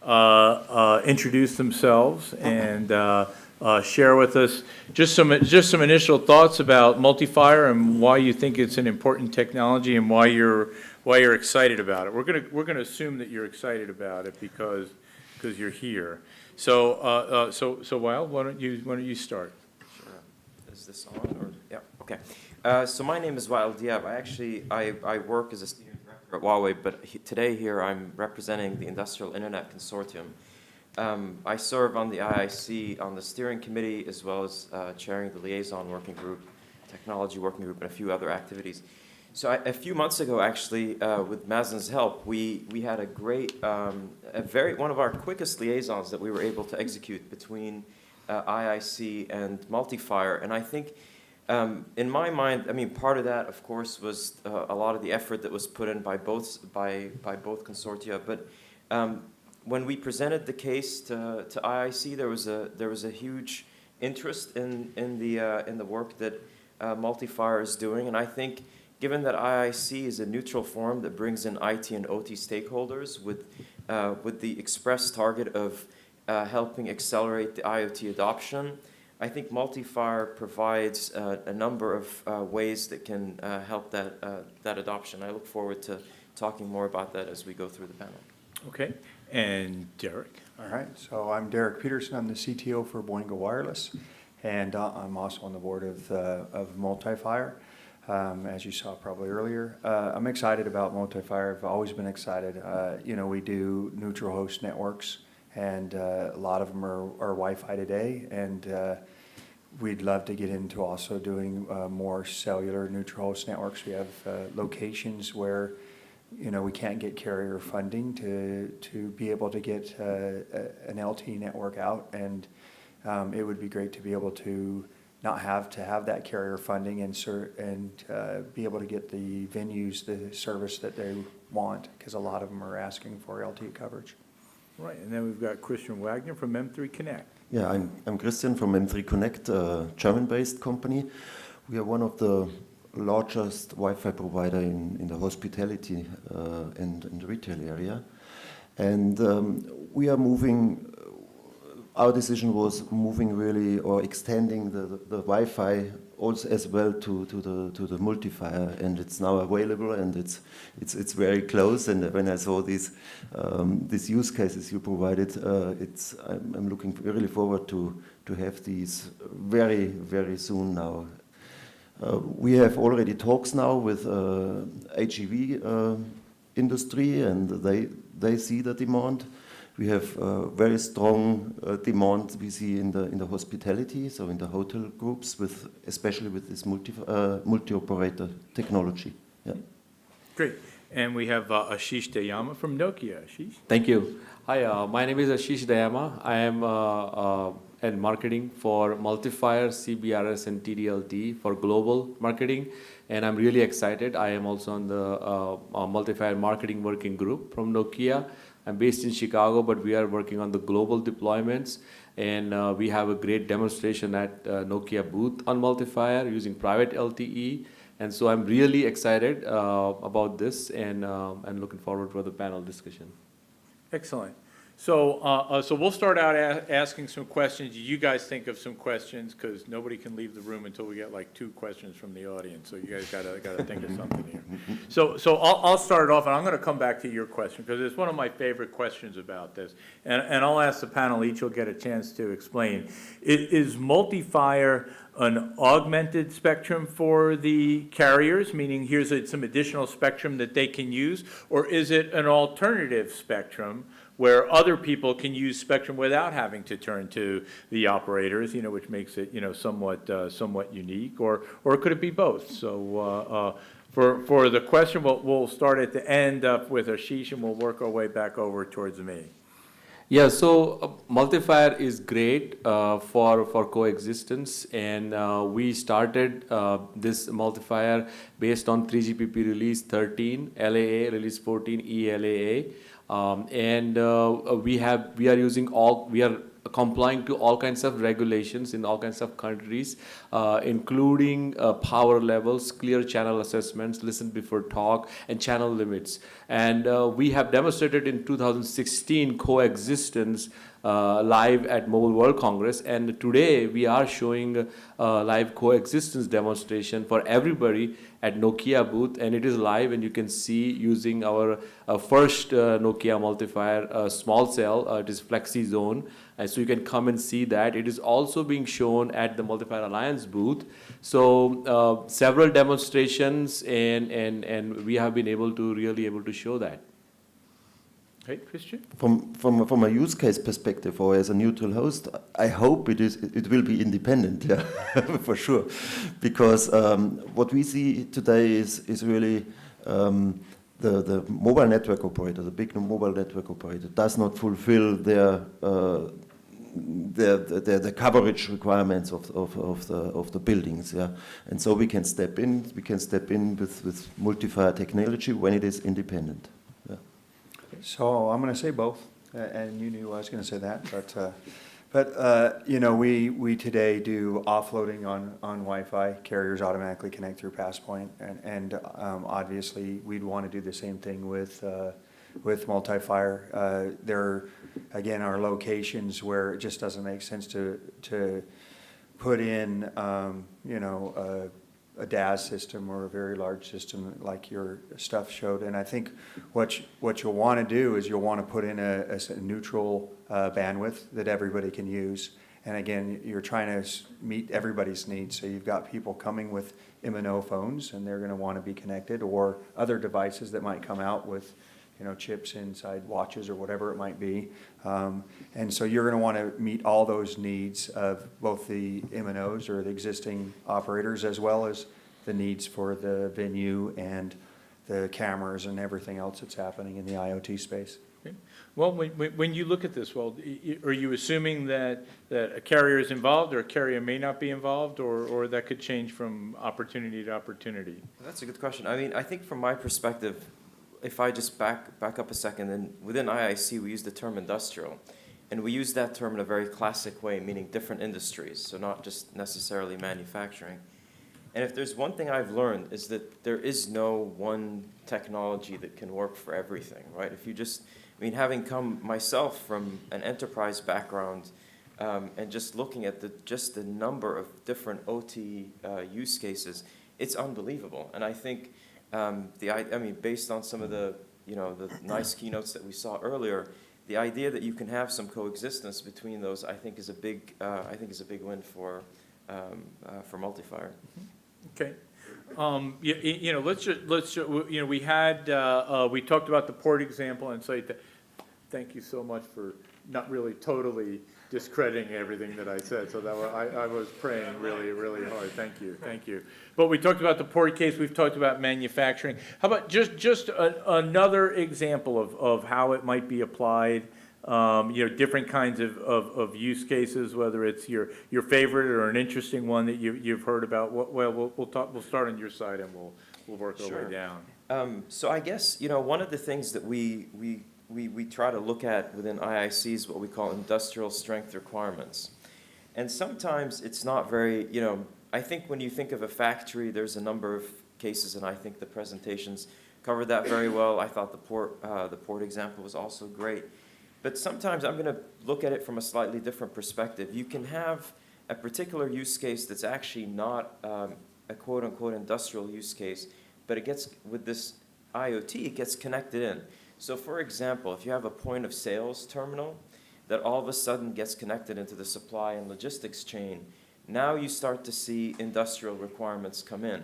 introduce themselves and share with us just some initial thoughts about MulteFire and why you think it's an important technology and why you're excited about it. We're gonna assume that you're excited about it because you're here. So Wael, why don't you start? Sure. Is this on? Or, yeah. Okay. So my name is Wael Diab. I work as a senior director at Huawei, but today here I'm representing the Industrial Internet Consortium. I serve on the IIC on the steering committee as well as chairing the liaison working group, technology working group, and a few other activities. So a few months ago, actually, with Mazen's help, we had a great, one of our quickest liaisons that we were able to execute between IIC and MulteFire. And I think, in my mind, I mean, part of that, of course, was a lot of the effort that was put in by both consortia. But when we presented the case to IIC, there was a huge interest in the work that MulteFire is doing, and I think, given that IIC is a neutral forum that brings in IT and OT stakeholders with the express target of helping accelerate the IoT adoption, I think MulteFire provides a number of ways that can help that adoption. I look forward to talking more about that as we go through the panel. Okay, and Derek. All right, so I'm Derek Peterson. I'm the CTO for Boingo Wireless, and I'm also on the board of MulteFire. As you saw probably earlier. I'm excited about MulteFire. I've always been excited. We do neutral host networks, and a lot of them are Wi-Fi today, and we'd love to get into also doing more cellular neutral host networks. We have locations where we can't get carrier funding to be able to get an LTE network out, and it would be great to be able to not have to have that carrier funding and be able to get the venues the service that they want, because a lot of them are asking for LTE coverage. Right, and then we've got Christian Wagner from M3 Connect. Yeah, I'm Christian from M3 Connect, a German-based company. We are one of the largest Wi-Fi provider in the hospitality and in the retail area, and we are moving. Our decision was moving really, or extending the Wi-Fi also as well to the MulteFire, and it's now available, and it's very close. And when I saw these use cases you provided, I'm looking really forward to have these very, very soon now. We have already talks now with HEV industry, and they see the demand. We have very strong demand we see in the hospitality, so in the hotel groups, especially with this multi-operator technology. Yeah. Great. And we have Ashish Dayama from Nokia. Ashish? Thank you. Hi, my name is Ashish Dayama. I am in marketing for MulteFire, CBRS, and TD-LTE for global marketing, and I'm really excited. I am also on the MulteFire marketing working group from Nokia. I'm based in Chicago, but we are working on the global deployments, and we have a great demonstration at Nokia booth on MulteFire using private LTE, and so I'm really excited about this, and looking forward for the panel discussion. Excellent. So we'll start out asking some questions. You guys think of some questions, because nobody can leave the room until we get like 2 questions from the audience. So you guys gotta think of something here. So I'll start it off, and I'm going to come back to your question, because it's one of my favorite questions about this. And I'll ask the panel. Each will get a chance to explain. Is MulteFire an augmented spectrum for the carriers, meaning here's some additional spectrum that they can use, or is it an alternative spectrum where other people can use spectrum without having to turn to the operators, which makes it, somewhat unique, or could it be both? So for the question, we'll start at the end up with Ashish, and we'll work our way back over towards me. Yeah, so MulteFire is great for coexistence, and we started this MulteFire based on 3GPP release 13, LAA release 14, ELAA. And we are complying to all kinds of regulations in all kinds of countries, including power levels, clear channel assessments, listen before talk, and channel limits. And we have demonstrated in 2016 coexistence live at Mobile World Congress, and today we are showing live coexistence demonstration for everybody at Nokia booth, and it is live, and you can see using our first Nokia MulteFire small cell. It is Flexi Zone, and so you can come and see that. It is also being shown at the MulteFire Alliance booth. So several demonstrations, and we have been able to show that. Hey, Christian? From a use case perspective, or as a neutral host, I hope it will be independent, yeah, for sure, because what we see today is really the mobile network operator, the big mobile network operator, does not fulfill their coverage requirements of the buildings, yeah, and so we can step in. We can step in with MulteFire technology when it is independent. So I'm going to say both, and you knew I was going to say that, but you know, we today do offloading on Wi-Fi. Carriers automatically connect through Passpoint, and obviously we'd want to do the same thing with MulteFire. There, again, are locations where it just doesn't make sense to put in, you know, a DAS system or a very large system like your stuff showed. And I think what you'll want to do is you'll want to put in a neutral bandwidth that everybody can use. And again, you're trying to meet everybody's needs. So you've got people coming with MNO phones, and they're going to want to be connected, or other devices that might come out with, you know, chips inside watches or whatever it might be. And so you're going to want to meet all those needs of both the MNOs or the existing operators, as well as the needs for the venue and the cameras and everything else that's happening in the IoT space. Okay. Well, when you look at this, well, are you assuming that a carrier is involved, or a carrier may not be involved, or that could change from opportunity to opportunity? That's a good question. I mean, I think from my perspective, if I just back up a second, and within IIC we use the term industrial, and we use that term in a very classic way, meaning different industries, so not just necessarily manufacturing. And if there's one thing I've learned, is that there is no one technology that can work for everything, right? If you just, I mean, having come myself from an enterprise background, and just looking at the number of different OT use cases, it's unbelievable. And I think I mean, based on some of the, you know, the nice keynotes that we saw earlier, the idea that you can have some coexistence between those, I think, is a big win for MulteFire. Okay. You know, let's just, you know, we talked about the port example, and so thank you so much for not really totally discrediting everything that I said. So that I was praying really, really hard. Thank you. But we talked about the port case. We've talked about manufacturing. How about just another example of how it might be applied? You know, different kinds of use cases, whether it's your favorite or an interesting one that you've heard about. Well, we'll start on your side, and we'll work our way down. So I guess, you know, one of the things that we try to look at within IIC is what we call industrial strength requirements. And sometimes it's not very, you know, I think when you think of a factory, there's a number of cases, and I think the presentations covered that very well. I thought the port example was also great. But sometimes I'm going to look at it from a slightly different perspective. You can have a particular use case that's actually not a quote-unquote industrial use case, but it gets, with this IoT, it gets connected in. So for example, if you have a point of sales terminal that all of a sudden gets connected into the supply and logistics chain, now you start to see industrial requirements come in.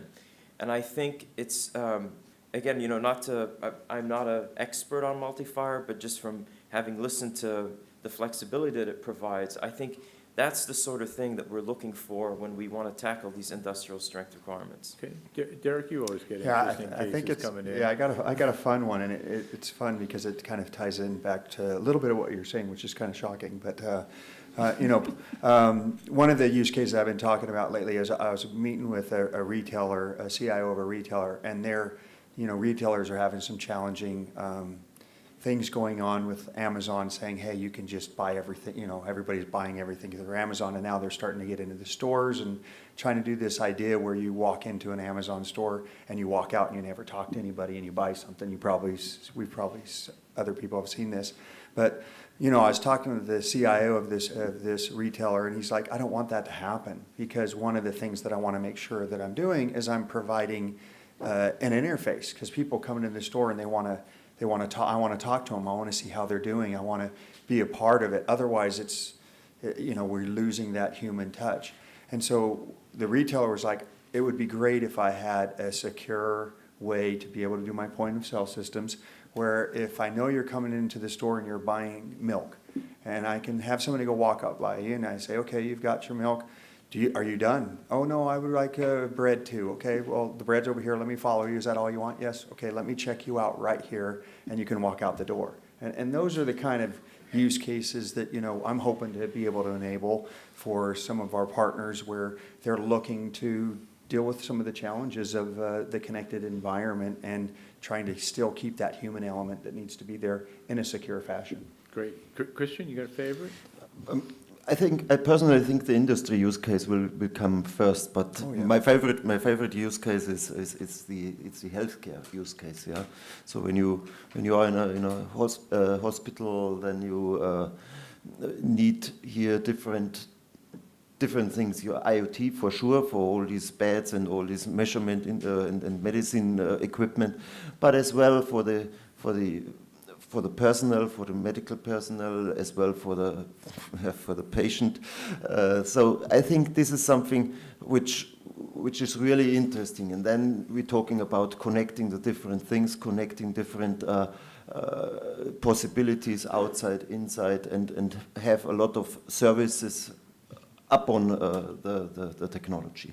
And I think it's, again, you know, I'm not an expert on MulteFire, but just from having listened to the flexibility that it provides, I think that's the sort of thing that we're looking for when we want to tackle these industrial strength requirements. Okay, Derek, you always get Yeah, interesting I think cases coming in. Yeah, I got a fun one, and it's fun because it kind of ties in back to a little bit of what you're saying, which is kind of shocking. But you know, one of the use cases I've been talking about lately is I was meeting with a retailer, a CIO of a retailer, and you know, retailers are having some challenging things going on with Amazon saying, hey, you can just buy everything, you know, everybody's buying everything through Amazon, and now they're starting to get into the stores and trying to do this idea where you walk into an Amazon store and you walk out and you never talk to anybody and you buy something. Other people have seen this. But, you know, I was talking to the CIO of this retailer, and he's like, I don't want that to happen, because one of the things that I want to make sure that I'm doing is I'm providing an interface, because people come into the store and they want to talk. I want to talk to them. I want to see how they're doing. I want to be a part of it. Otherwise, we're losing that human touch. And so the retailer was like, it would be great if I had a secure way to be able to do my point of sale systems, where if I know you're coming into the store and you're buying milk, and I can have somebody go walk up by you and I say, okay, you've got your milk. Are you done? Oh, no, I would like bread too. Okay, well, the bread's over here. Let me follow you. Is that all you want? Yes. Okay, let me check you out right here, and you can walk out the door. And those are the kind of use cases that, you know, I'm hoping to be able to enable for some of our partners, where they're looking to deal with some of the challenges of the connected environment and trying to still keep that human element that needs to be there in a secure fashion. Great. Christian, you got a favorite? I personally think the industry use case will come first, but Oh, yeah. my favorite use case is the healthcare use case. Yeah. So when you are in a hospital, then you need here different things. Your IoT for sure, for all these beds and all this measurement and medicine equipment, but as well for the personnel, for the medical personnel, as well for the patient. So I think this is something which is really interesting. And then we're talking about connecting the different things, connecting different possibilities outside, inside, and have a lot of services upon the technology.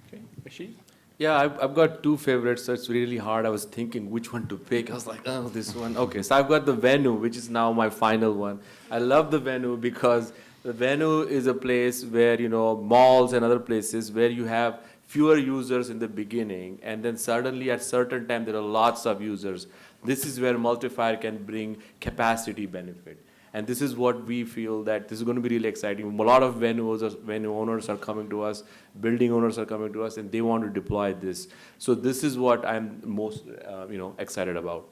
Okay, Ashish? Yeah, I've got two favorites, so it's really hard. I was thinking which one to pick. I was like, oh, this one. Okay, so I've got the Venue, which is now my final one. I love the Venue because the Venue is a place where, you know, malls and other places where you have fewer users in the beginning, and then suddenly at certain time there are lots of users. This is where MulteFire can bring capacity benefit. And this is what we feel that this is going to be really exciting. A lot of venue owners are coming to us, building owners are coming to us, and they want to deploy this. So this is what I'm most, excited about.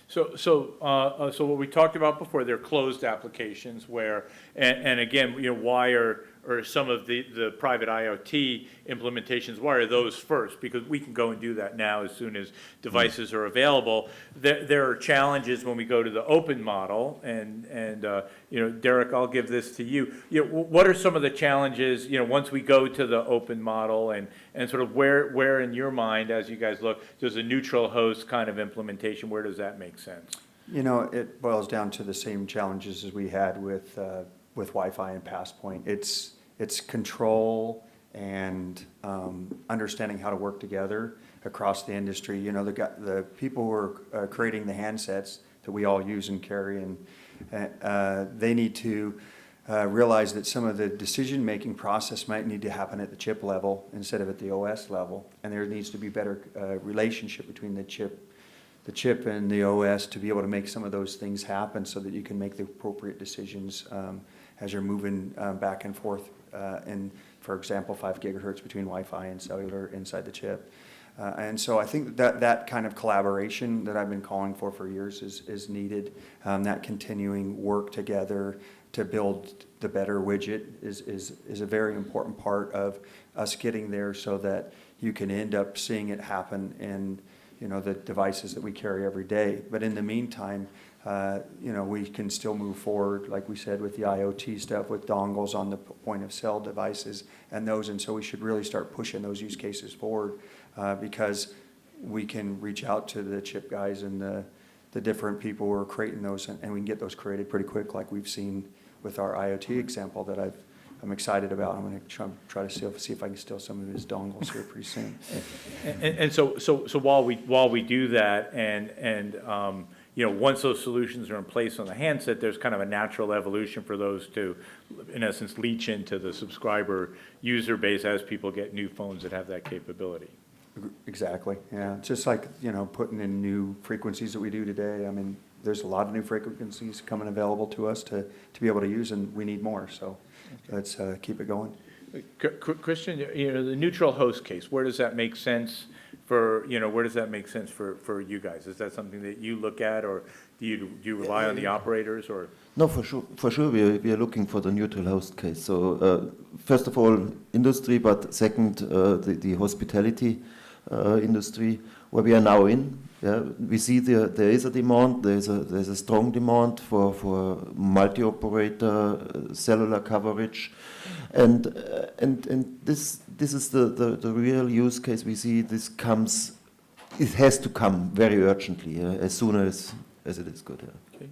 So what we talked about before, they're closed applications where, and again, you know, why are some of the private IoT implementations, why are those first? Because we can go and do that now as soon as devices are available. There are challenges when we go to the open model, and Derek, I'll give this to you. You know, what are some of the challenges, you know, once we go to the open model, and sort of where in your mind, as you guys look, does a neutral host kind of implementation, where does that make sense? You know, it boils down to the same challenges as we had with Wi-Fi and Passpoint. It's control and understanding how to work together across the industry. You know, the people who are creating the handsets that we all use and carry, and they need to realize that some of the decision-making process might need to happen at the chip level instead of at the OS level, and there needs to be better relationship between the chip and the OS to be able to make some of those things happen, so that you can make the appropriate decisions as you're moving back and forth in, for example, 5 gigahertz between Wi-Fi and cellular inside the chip. And so I think that kind of collaboration that I've been calling for years is needed. That continuing work together to build the better widget is a very important part of us getting there, so that you can end up seeing it happen in, you know, the devices that we carry every day. But in the meantime, we can still move forward, like we said, with the IoT stuff, with dongles on the point of sale devices and those. And so we should really start pushing those use cases forward, because we can reach out to the chip guys and the different people who are creating those, and we can get those created pretty quick, like we've seen with our IoT example that I'm excited about. I'm going to try to see if I can steal some of his dongles here pretty soon. And so while we do that, and once those solutions are in place on the handset, there's kind of a natural evolution for those to, in essence, leach into the subscriber user base as people get new phones that have that capability. Exactly, yeah. Just like, putting in new frequencies that we do today. I mean, there's a lot of new frequencies coming available to us to be able to use, and we need more, so let's keep it going. Christian, the neutral host case, where does that make sense for you guys? Is that something that you look at, or do you rely on the operators, or? No, for sure, we are looking for the neutral host case. So first of all, industry, but second, the hospitality industry, where we are now in. Yeah, we see there is a demand. There's a strong demand for multi-operator cellular coverage, and this is the real use case. We see this comes. It has to come very urgently, as soon as it is good. Yeah. Okay.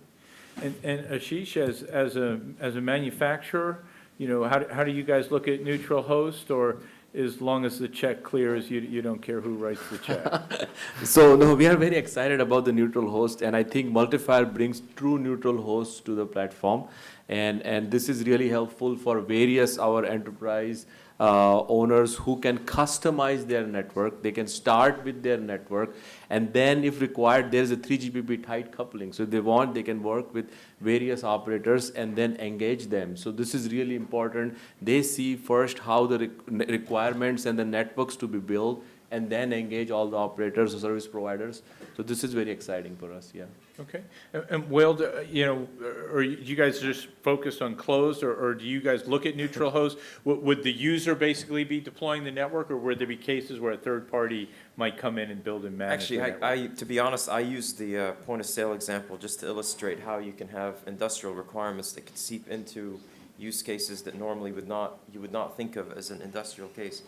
And Ashish, as a manufacturer, how do you guys look at neutral host, or as long as the check clears, you don't care who writes the check? So no, we are very excited about the neutral host, and I think MulteFire brings true neutral hosts to the platform, and this is really helpful for various our enterprise owners who can customize their network. They can start with their network, and then if required, there is a 3GPP tight coupling. So if they want, they can work with various operators and then engage them. So this is really important. They see first how the requirements and the networks to be built, and then engage all the operators or service providers. So this is very exciting for us, yeah. Okay. And Wael, are you guys just focused on closed, or do you guys look at neutral hosts? Would the user basically be deploying the network, or would there be cases where a third party might come in and build and manage the network? Actually, to be honest, I use the point of sale example just to illustrate how you can have industrial requirements that could seep into use cases that normally you would not think of as an industrial case.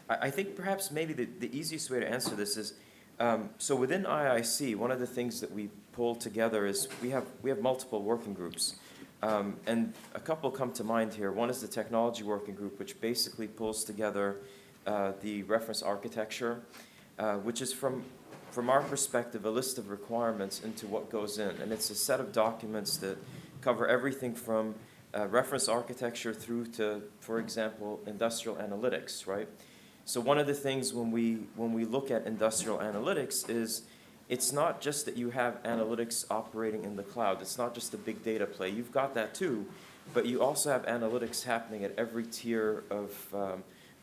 I think perhaps maybe the easiest way to answer this is, so within IIC, one of the things that we pull together is we have multiple working groups. And a couple come to mind here. One is the technology working group, which basically pulls together the reference architecture, which is from our perspective, a list of requirements into what goes in. And it's a set of documents that cover everything from reference architecture through to, for example, industrial analytics, right? So one of the things when we look at industrial analytics is it's not just that you have analytics operating in the cloud. It's not just a big data play. You've got that too, but you also have analytics happening at every tier of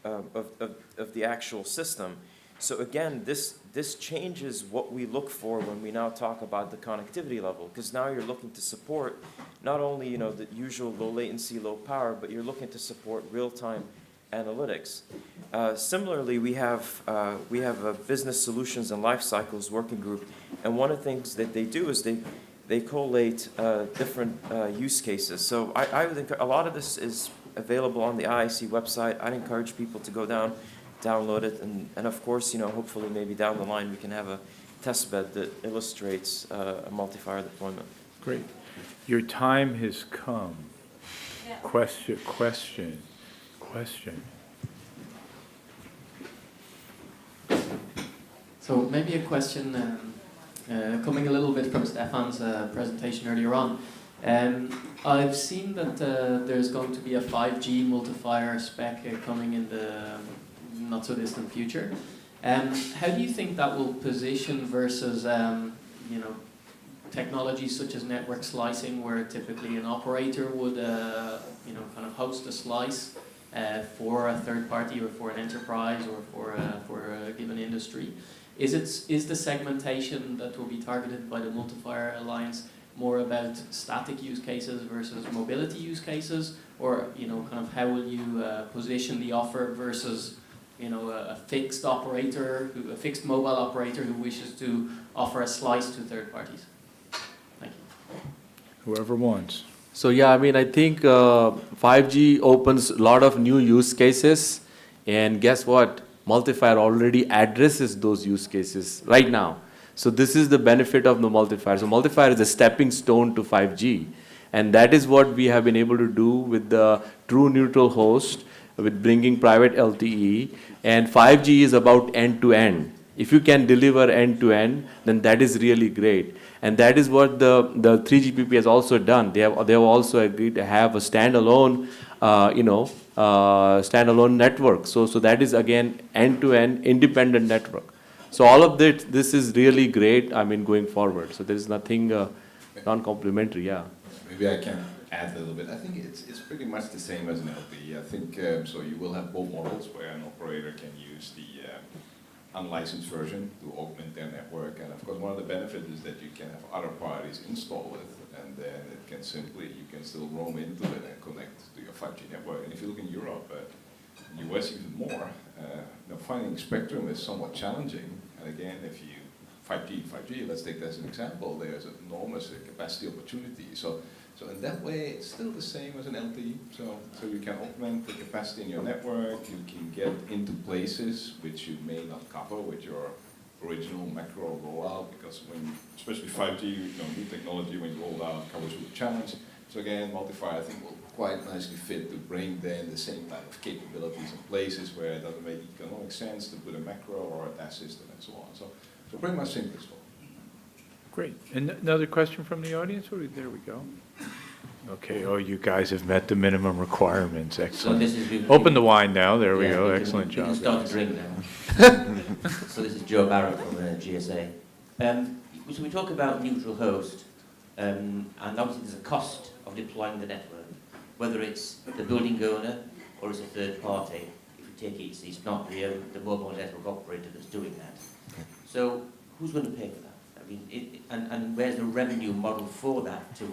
the actual system. So again, this changes what we look for when we now talk about the connectivity level, because now you're looking to support not only the usual low latency, low power, but you're looking to support real-time analytics. Similarly, we have a business solutions and life cycles working group, and one of the things that they do is they collate different use cases. So I would think a lot of this is available on the IIC website. I'd encourage people to go download it, and of course, hopefully maybe down the line we can have a test bed that illustrates a MulteFire deployment. Great. Your time has come. Yeah. Question. So maybe a question coming a little bit from Stefan's presentation earlier on. I've seen that there's going to be a 5G MulteFire spec coming in the not so distant future. How do you think that will position versus technologies such as network slicing, where typically an operator would kind of host a slice for a third party or for an enterprise or for a given industry? Is the segmentation that will be targeted by the MulteFire Alliance more about static use cases versus mobility use cases, or kind of how will you position the offer versus a fixed operator, a fixed mobile operator who wishes to offer a slice to third parties? Thank you. Whoever wants. So yeah, I think 5G opens a lot of new use cases, and guess what? MulteFire already addresses those use cases right now. So this is the benefit of the MulteFire. So MulteFire is a stepping stone to 5G, and that is what we have been able to do with the true neutral host, with bringing private LTE, and 5G is about end-to-end. If you can deliver end-to-end, then that is really great. And that is what the 3GPP has also done. They have also agreed to have a standalone, standalone network. So that is again end-to-end independent network. So all of this is really great. I mean, going forward. So there is nothing non-complementary. Yeah. Maybe I can add a little bit. I think it's pretty much the same as an LTE. I think so. You will have both models where an operator can use the unlicensed version to augment their network, and of course one of the benefits is that you can have other parties install it, and then it can you can still roam into it and connect to your 5G network. And if you look in Europe, US even more, finding spectrum is somewhat challenging. And again, if you 5G, let's take that as an example, there's an enormous capacity opportunity. So in that way, it's still the same as an LTE. So you can augment the capacity in your network, you can get into places which you may not cover with your original macro rollout, because especially 5G, new technology, when you roll out, comes with a challenge. So again, MulteFire, I think, will quite nicely fit to bring then the same type of capabilities in places where it doesn't make economic sense to put a macro or a DAS system and so on. So pretty much simple as well. Great. And another question from the audience? There we go. Okay, you guys have met the minimum requirements. Excellent. Open the wine now. There we go. Excellent job. We can start to drink now. So this is Joe Barrett from GSA. So we talk about neutral host, and obviously there's a cost of deploying the network, whether it's the building owner or it's a third party. If you take it, it's not the mobile network operator that's doing that. So who's going to pay for that? I mean, and where's the revenue model for that for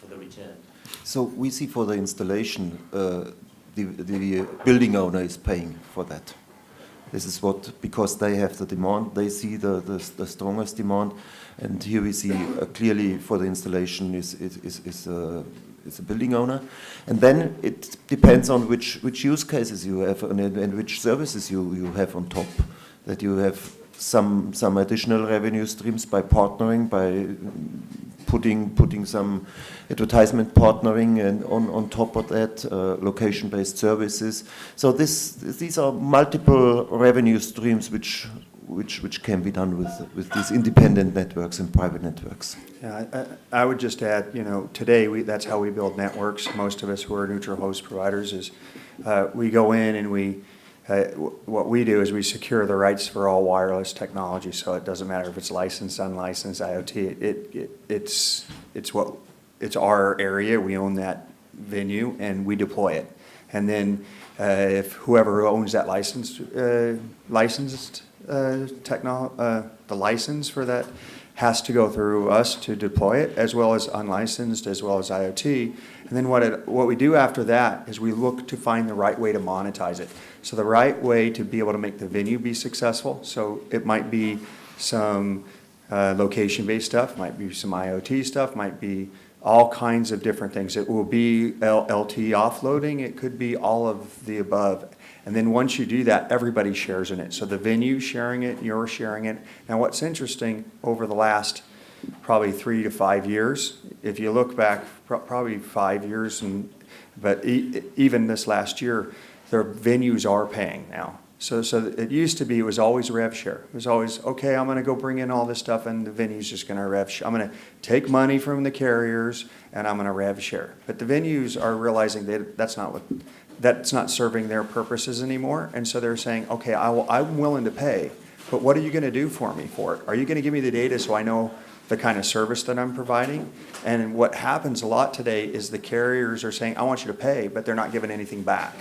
the return? So we see for the installation, the building owner is paying for that. This is because they have the demand, they see the strongest demand, and here we see clearly for the installation is a building owner, and then it depends on which use cases you have and which services you have on top, that you have some additional revenue streams by partnering, by putting some advertisement partnering and on top of that, location-based services. So these are multiple revenue streams which can be done with these independent networks and private networks. Yeah, I would just add, today that's how we build networks. Most of us who are neutral host providers is we go in and what we do is we secure the rights for all wireless technology, so it doesn't matter if it's licensed, unlicensed, IoT. It's our area. We own that venue and we deploy it. And then if whoever owns that the license for that has to go through us to deploy it, as well as unlicensed, as well as IoT. And then what we do after that is we look to find the right way to monetize it. So the right way to be able to make the venue be successful. So it might be some location-based stuff, might be some IoT stuff, might be all kinds of different things. It will be LTE offloading. It could be all of the above. And then once you do that, everybody shares in it. So the venue's sharing it, you're sharing it. Now what's interesting, over the last probably 3 to 5 years, if you look back probably 5 years, but even this last year, the venues are paying now. So it used to be, it was always rev share. It was always, okay, I'm going to go bring in all this stuff and the venue's just going to rev share. I'm going to take money from the carriers and I'm going to rev share. But the venues are realizing that's not serving their purposes anymore. And so they're saying, okay, I'm willing to pay, but what are you going to do for me for it? Are you going to give me the data so I know the kind of service that I'm providing? And what happens a lot today is the carriers are saying, I want you to pay, but they're not giving anything back.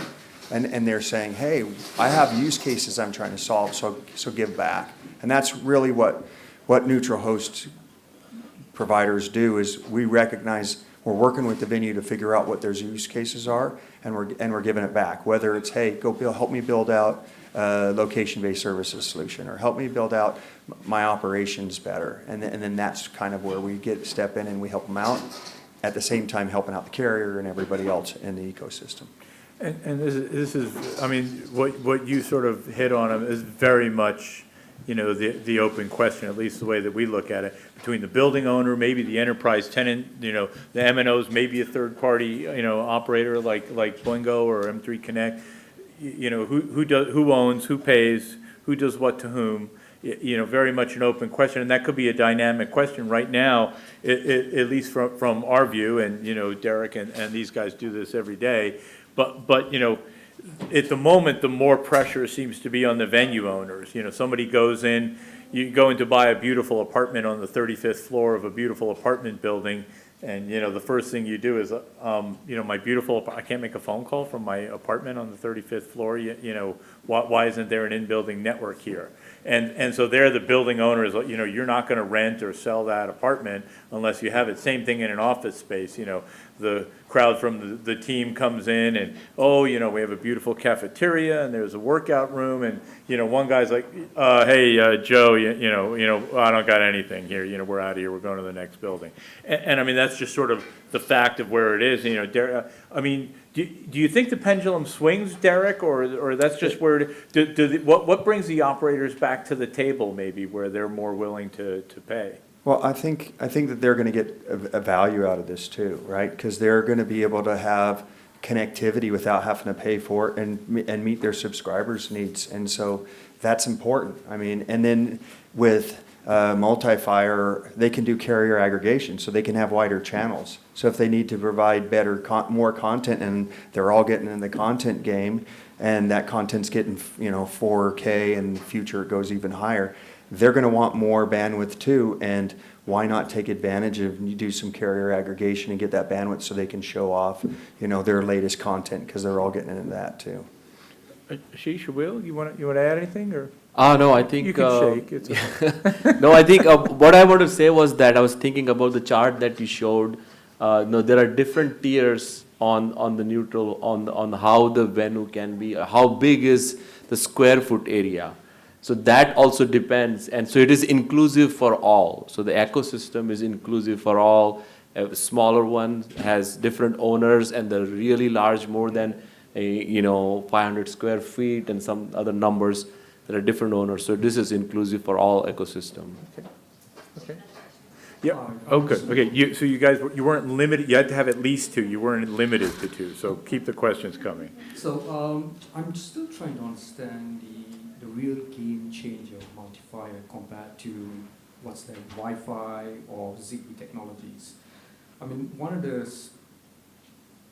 And they're saying, hey, I have use cases I'm trying to solve, so give back. And that's really what neutral host providers do, is we recognize we're working with the venue to figure out what their use cases are, and we're giving it back. Whether it's, hey, help me build out a location-based services solution, or help me build out my operations better. And then that's kind of where we step in and we help them out, at the same time helping out the carrier and everybody else in the ecosystem. And this is, I mean, what you sort of hit on is very much, the open question, at least the way that we look at it, between the building owner, maybe the enterprise tenant, the MNOs, maybe a third party, operator like Boingo or M3 Connect, who owns, who pays, who does what to whom, very much an open question, and that could be a dynamic question right now, at least from our view, and, Derek and these guys do this every day, but, at the moment, the more pressure seems to be on the venue owners. Somebody goes in, you go in to buy a beautiful apartment on the 35th floor of a beautiful apartment building, and, the first thing you do is, I can't make a phone call from my apartment on the 35th floor, why isn't there an in-building network here? And so there, the building owner is, you're not gonna rent or sell that apartment unless you have it. Same thing in an office space, the crowd from the team comes in and, we have a beautiful cafeteria and there's a workout room, and, one guy's like, hey, Joe, I don't got anything here, we're out of here, we're going to the next building. And I mean, that's just sort of the fact of where it is, do you think the pendulum swings, Derek, or that's just where, what brings the operators back to the table maybe, where they're more willing to pay? Well, I think that they're going to get a value out of this too, right? Because they're going to be able to have connectivity without having to pay for it and meet their subscribers' needs, and so that's important. I mean, and then with MulteFire, they can do carrier aggregation, so they can have wider channels. So if they need to provide more content, and they're all getting in the content game, and that content's getting 4K, and in the future it goes even higher, they're going to want more bandwidth too. And why not take advantage of, you do some carrier aggregation and get that bandwidth so they can show off their latest content, because they're all getting into that too. Ashish, Will, you want to add anything, or? No, I think. You can shake. It's okay. No, I think what I want to say was that I was thinking about the chart that you showed. There are different tiers on the neutral, on how the venue can be, how big is the square foot area. So that also depends, and so it is inclusive for all. So the ecosystem is inclusive for all. A smaller one has different owners, and the really large, more than 500 square feet, and some other numbers that are different owners. So this is inclusive for all ecosystem. Okay. Yeah. Okay. So you guys, you weren't limited. You had to have at least two. You weren't limited to two. So keep the questions coming. So I'm still trying to understand the real game changer of MulteFire compared to what's the Wi-Fi or Zigbee technologies. I mean, one of the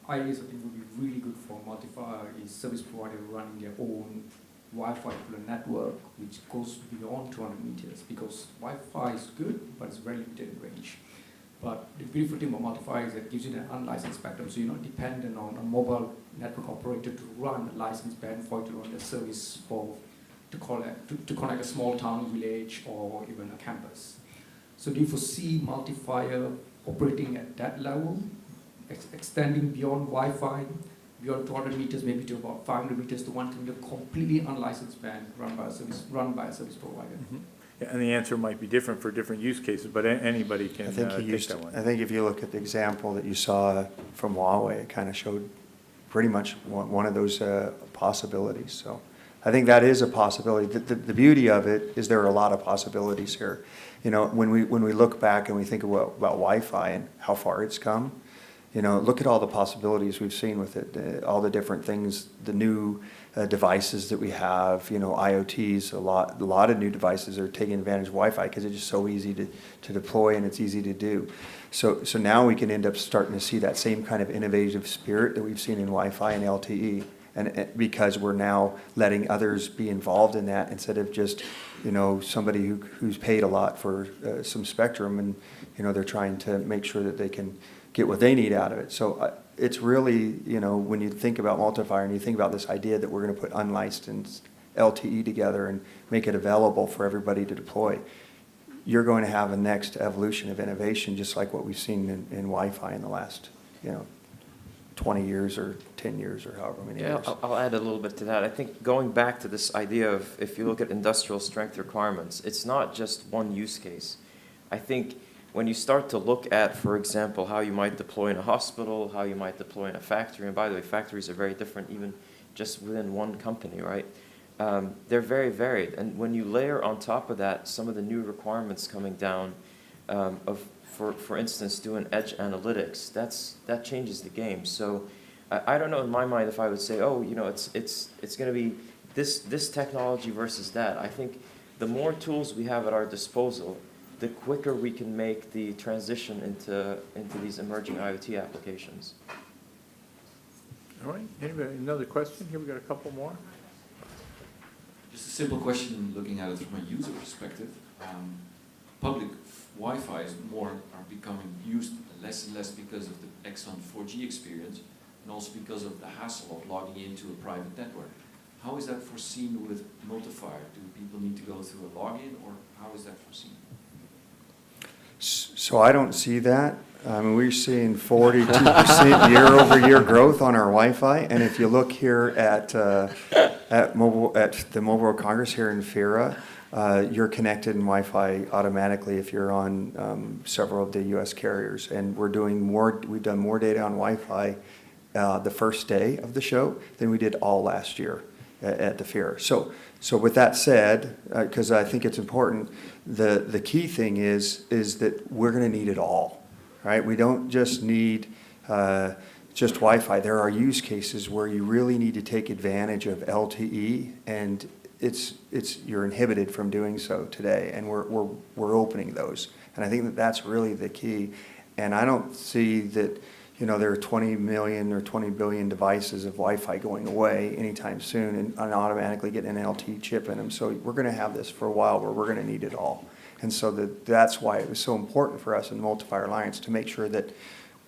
ideas I think would be really good for MulteFire is service provider running their own Wi-Fi network, which goes beyond 200 meters, because Wi-Fi is good, but it's very limited in range. But the beautiful thing about MulteFire is that it gives you an unlicensed spectrum, so you're not dependent on a mobile network operator to run a licensed band for you to run the service to connect a small town, village, or even a campus. So do you foresee MulteFire operating at that level, extending beyond Wi-Fi, beyond 200 meters, maybe to about 500 meters to 1 kilometer, completely unlicensed band run by a service provider? Mm-hmm. Yeah, and the answer might be different for different use cases, but anybody can take that one. I think if you look at the example that you saw from Huawei, it kind of showed pretty much one of those possibilities. So I think that is a possibility. The beauty of it is there are a lot of possibilities here. When we look back and we think about Wi-Fi and how far it's come, look at all the possibilities we've seen with it, all the different things, the new devices that we have, IoTs, a lot of new devices are taking advantage of Wi-Fi because it's just so easy to deploy and it's easy to do. So now we can end up starting to see that same kind of innovative spirit that we've seen in Wi-Fi and LTE, and because we're now letting others be involved in that instead of just, somebody who's paid a lot for some spectrum, and, they're trying to make sure that they can get what they need out of it. So it's really, when you think about MulteFire and you think about this idea that we're going to put unlicensed LTE together and make it available for everybody to deploy, you're going to have a next evolution of innovation, just like what we've seen in Wi-Fi in the last, 20 years or 10 years or however many years. Yeah, I'll add a little bit to that. I think going back to this idea of, if you look at industrial strength requirements, it's not just one use case. I think when you start to look at, for example, how you might deploy in a hospital, how you might deploy in a factory, and by the way, factories are very different even just within one company, right? They're very varied. And when you layer on top of that some of the new requirements coming down for instance, doing edge analytics, that changes the game. So I don't know in my mind if I would say, it's going to be this technology versus that. I think the more tools we have at our disposal, the quicker we can make the transition into these emerging IoT applications. All right, anybody, another question? Here, we got a couple more. Just a simple question, looking at it from a user perspective. Public Wi-Fi are becoming used less and less because of the excellent 4G experience, and also because of the hassle of logging into a private network. How is that foreseen with MulteFire? Do people need to go through a login, or how is that foreseen? So I don't see that. I mean, we're seeing 42% year-over-year growth on our Wi-Fi, and if you look here at the Mobile World Congress here in FIRA, you're connected in Wi-Fi automatically if you're on several of the U.S. carriers, and we've done more data on Wi-Fi the first day of the show than we did all last year at the FIRA. So with that said, because I think it's important, the key thing is that we're going to need it all. Right? We don't just need just Wi-Fi. There are use cases where you really need to take advantage of LTE, and you're inhibited from doing so today, and we're opening those. And I think that's really the key. And I don't see that there are 20 million or 20 billion devices of Wi-Fi going away anytime soon, and automatically getting an LTE chip in them. So we're going to have this for a while where we're going to need it all. And so that's why it was so important for us in the MulteFire Alliance to make sure that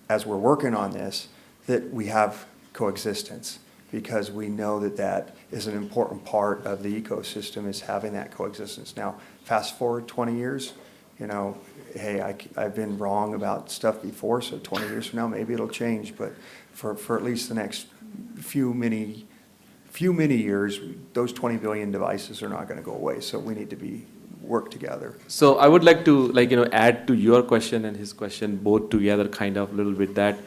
as we're working on this, that we have coexistence, because we know that is an important part of the ecosystem, is having that coexistence. Now, fast forward 20 years, hey, I've been wrong about stuff before, so 20 years from now, maybe it'll change. But for at least the next few many years, those 20 billion devices are not going to go away. So we need to work together. So I would like to add to your question and his question both together, kind of a little bit that.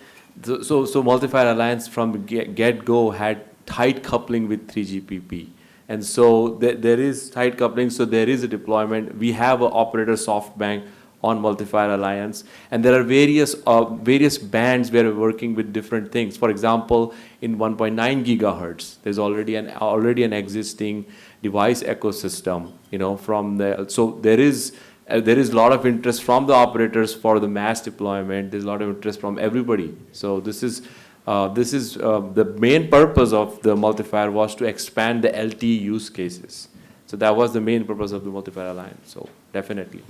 So MulteFire Alliance from get-go had tight coupling with 3GPP. And so there is tight coupling, so there is a deployment. We have an operator SoftBank on MulteFire Alliance, and there are various bands where we're working with different things. For example, in 1.9 gigahertz, there's already an existing device ecosystem. So there is a lot of interest from the operators for the mass deployment. There's a lot of interest from everybody. So this is the main purpose of the MulteFire was to expand the LTE use cases. So that was the main purpose of the MulteFire Alliance. So definitely.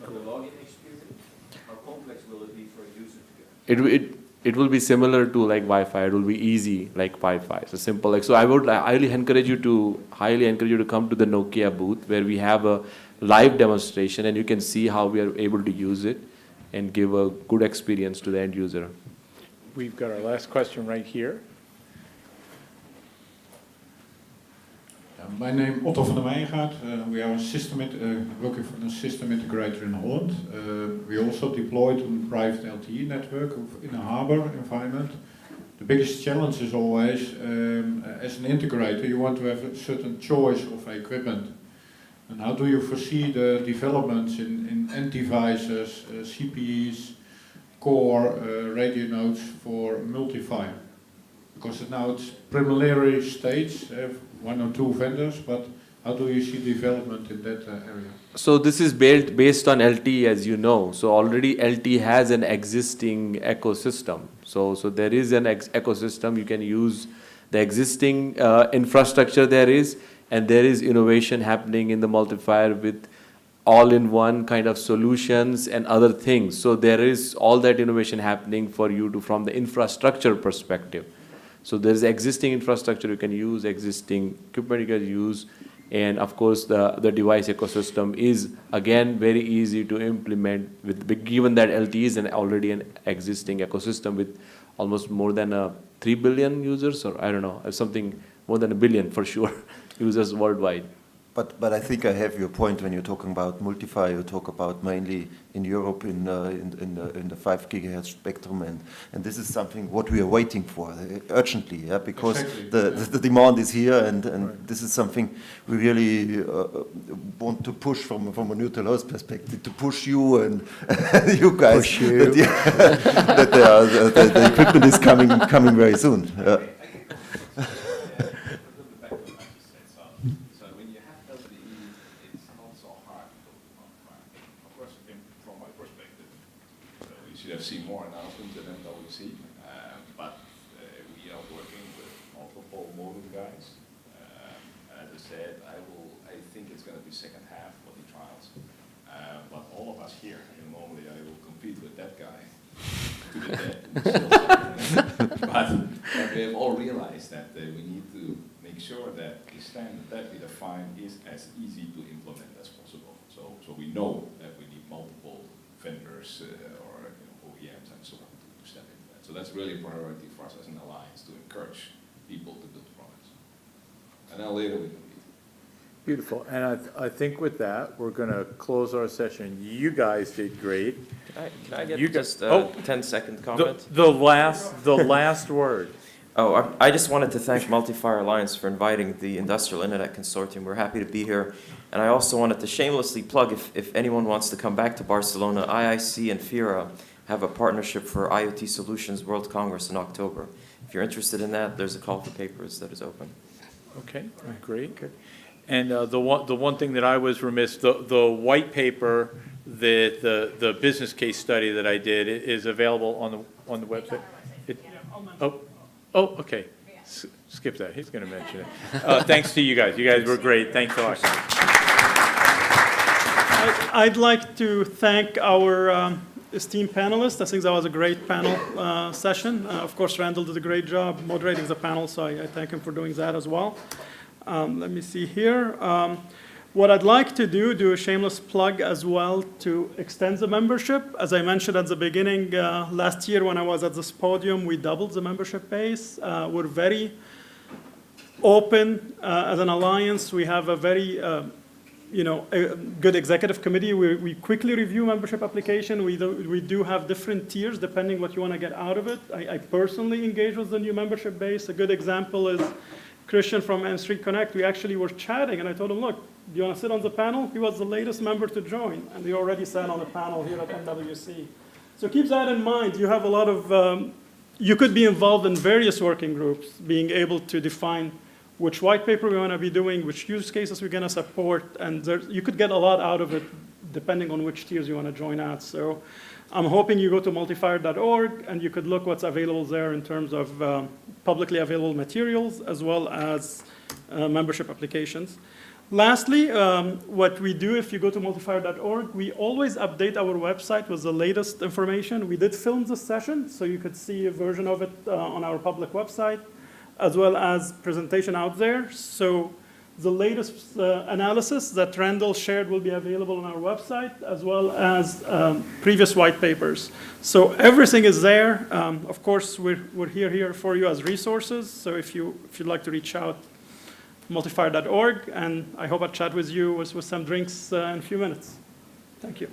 The login experience, how complex will it be for a user to get? It will be similar to like Wi-Fi. It will be easy like Wi-Fi. So simple. So I highly encourage you to come to the Nokia booth where we have a live demonstration, and you can see how we are able to use it and give a good experience to the end user. We've got our last question right here. My name is Otto van der Meijgaard. We are working for a system integrator in Holland. We also deployed a private LTE network in a harbor environment. The biggest challenge is always, as an integrator, you want to have a certain choice of equipment. And how do you foresee the developments in end devices, CPEs, core radio nodes for MulteFire? Because now it's preliminary stage, one or two vendors, but how do you see development in that area? So this is based on LTE, as you know. So already LTE has an existing ecosystem. So there is an ecosystem. You can use the existing infrastructure there is, and there is innovation happening in the MulteFire with all-in-one kind of solutions and other things. So there is all that innovation happening for you from the infrastructure perspective. So there is existing infrastructure you can use, existing equipment you can use, and of course the device ecosystem is again very easy to implement given that LTE is already an existing ecosystem with almost more than 3 billion users, or I don't know, something more than 1 billion for sure users worldwide. But I think I have your point when you're talking about MulteFire. You talk about mainly in Europe in the 5 gigahertz spectrum, and this is something what we are waiting for urgently, because exactly. the demand is here, and right. This is something we really want to push from a neutral host perspective, to push you and you guys push you. that the equipment is coming very soon. modem guys. As I said, I think it's going to be second half of the trials. But all of us here, normally I will compete with that guy to the death. But we have all realized that we need to make sure that the standard that we define is as easy to implement as possible. So we know that we need multiple vendors or OEMs and so on to step into that. So that's really a priority for us as an alliance to encourage people to build products. And then later we compete. Beautiful. And I think with that, we're going to close our session. You guys did great. Can I get You just got- a 10-second comment? The last word. Oh, I just wanted to thank MulteFire Alliance for inviting the Industrial Internet Consortium. We're happy to be here. And I also wanted to shamelessly plug, if anyone wants to come back to Barcelona, IIC and FIRA have a partnership for IoT Solutions World Congress in October. If you're interested in that, there's a call for papers that is open. Okay, great. And the one thing that I was remiss, the white paper, the business case study that I did is available on the website. Okay. Skip that. He's going to mention it. Thanks to you guys. You guys were great. Thanks a lot. I'd like to thank our esteemed panelists. I think that was a great panel session. Of course, Randall did a great job moderating the panel, so I thank him for doing that as well. Let me see here. What I'd like to do a shameless plug as well to extend the membership. As I mentioned at the beginning, last year when I was at this podium, we doubled the membership base. We're very open as an alliance. We have a very a good executive committee. We quickly review membership application. We do have different tiers depending what you want to get out of it. I personally engage with the new membership base. A good example is Christian from M3 Connect. We actually were chatting, and I told him, look, do you want to sit on the panel? He was the latest member to join, and he already sat on the panel here at MWC. So keep that in mind. You have a lot of, you could be involved in various working groups, being able to define which white paper we want to be doing, which use cases we're going to support, and you could get a lot out of it depending on which tiers you want to join at. So I'm hoping you go to multefire.org and you could look what's available there in terms of publicly available materials as well as membership applications. Lastly, what we do if you go to multefire.org, we always update our website with the latest information. We did film this session, so you could see a version of it on our public website, as well as presentation out there. So the latest analysis that Randall shared will be available on our website, as well as previous white papers. So everything is there. Of course, we're here for you as resources. So if you'd like to reach out, multefire.org, and I hope I'll chat with you with some drinks in a few minutes. Thank you.